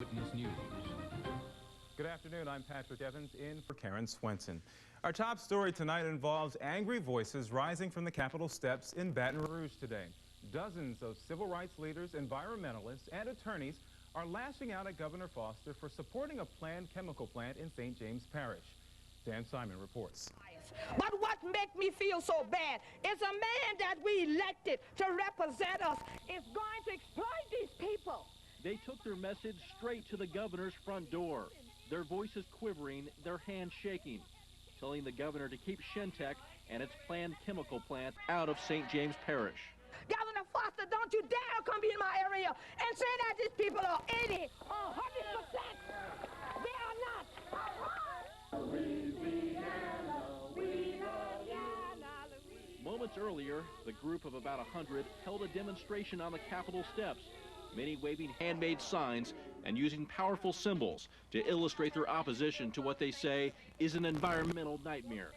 Witness News. Good afternoon, I'm Patrick Evans in for Karen Swenson. Our top story tonight involves angry voices rising from the Capitol steps in Baton Rouge today. Dozens of civil rights leaders, environmentalists, and attorneys are lashing out at Governor Foster for supporting a planned chemical plant in St. James Parish. Dan Simon reports. But what makes me feel so bad is a man that we elected to represent us is going to exploit these people. They took their message straight to the governor's front door, their voices quivering, their hands shaking, telling the governor to keep Shintech and its planned chemical plant out of St. James Parish. Governor Foster, don't you dare come in my area and say that these people are 80 or 100%. They are not. Moments earlier, the group of about 100 held a demonstration on the Capitol steps, many waving handmade signs and using powerful symbols to illustrate their opposition to what they say is an environmental nightmare.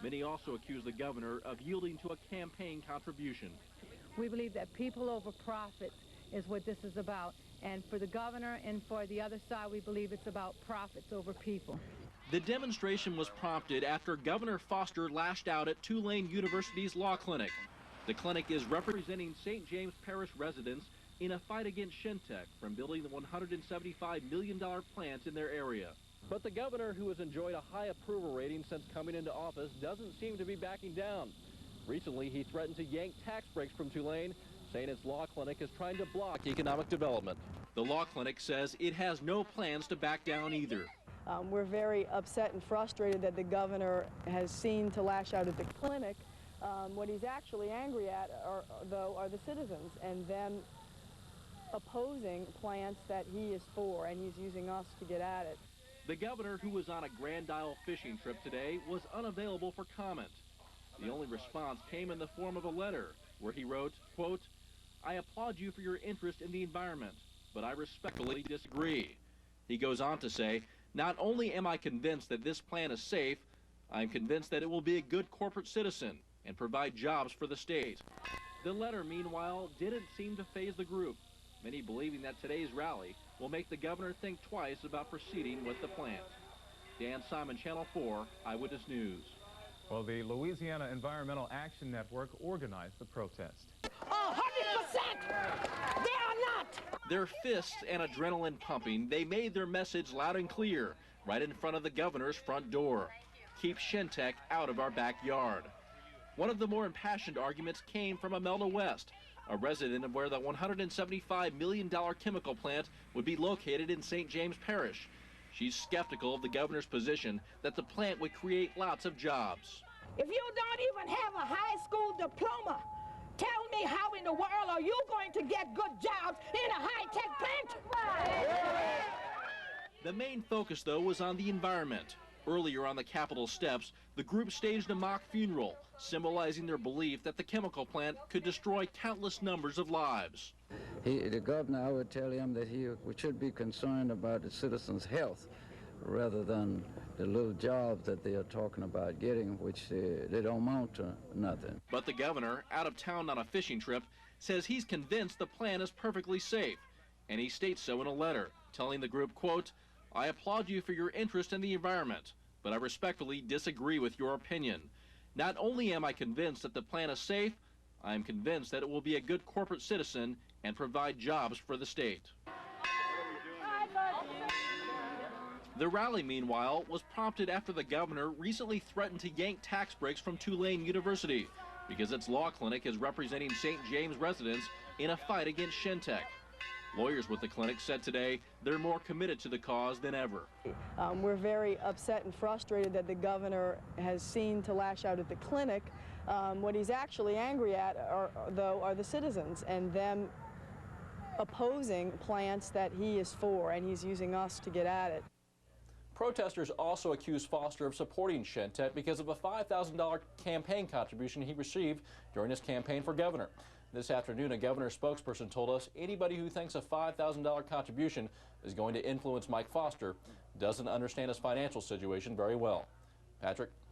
Many also accuse the governor of yielding to a campaign contribution. We believe that people over profits is what this is about. And for the governor and for the other side, we believe it's about profits over people. The demonstration was prompted after Governor Foster lashed out at Tulane University's Law Clinic. The clinic is representing St. James Parish residents in a fight against Shintech from building the $175 million plant in their area. But the governor, who has enjoyed a high approval rating since coming into office, doesn't seem to be backing down. Recently, he threatened to yank tax breaks from Tulane, saying its law clinic is trying to block economic development. The law clinic says it has no plans to back down either. We're very upset and frustrated that the governor has seen to lash out at the clinic. What he's actually angry at, are the citizens and them opposing plants that he is for, and he's using us to get at it. The governor, who was on a Grand Isle fishing trip today, was unavailable for comment. The only response came in the form of a letter where he wrote, quote, "I applaud you for your interest in the environment, but I respectfully disagree." He goes on to say, "Not only am I convinced that this plan is safe, I'm convinced that it will be a good corporate citizen and provide jobs for the state." The letter, meanwhile, didn't seem to faze the group, many believing that today's rally will make the governor think twice about proceeding with the plant. Dan Simon, Channel 4, Eyewitness News. Well, the Louisiana Environmental Action Network organized the protest. 100%. They are not. Their fists and adrenaline pumping, they made their message loud and clear right in front of the governor's front door. Keep Shintech out of our backyard. One of the more impassioned arguments came from Imelda West, a resident of where the $175 million chemical plant would be located in St. James Parish. She's skeptical of the governor's position that the plant would create lots of jobs. If you don't even have a high school diploma, tell me how in the world are you going to get good jobs in a high-tech plant? The main focus, though, was on the environment. Earlier on the Capitol steps, the group staged a mock funeral, symbolizing their belief that the chemical plant could destroy countless numbers of lives. The governor, I would tell him that we should be concerned about the citizens' health rather than the little jobs that they are talking about getting, which they don't amount to nothing. But the governor, out of town on a fishing trip, says he's convinced the plan is perfectly safe, and he states so in a letter, telling the group, quote, "I applaud you for your interest in the environment, but I respectfully disagree with your opinion. Not only am I convinced that the plan is safe, I am convinced that it will be a good corporate citizen and provide jobs for the state." The rally, meanwhile, was prompted after the governor recently threatened to yank tax breaks from Tulane University because its law clinic is representing St. James residents in a fight against Shintech. Lawyers with the clinic said today they're more committed to the cause than ever. We're very upset and frustrated that the governor has seen to lash out at the clinic. What he's actually angry at, are the citizens and them opposing plants that he is for, and he's using us to get at it. Protesters also accused Foster of supporting Shintech because of a $5,000 campaign contribution he received during his campaign for governor. This afternoon, a governor spokesperson told us anybody who thinks a $5,000 contribution is going to influence Mike Foster doesn't understand his financial situation very well. Patrick?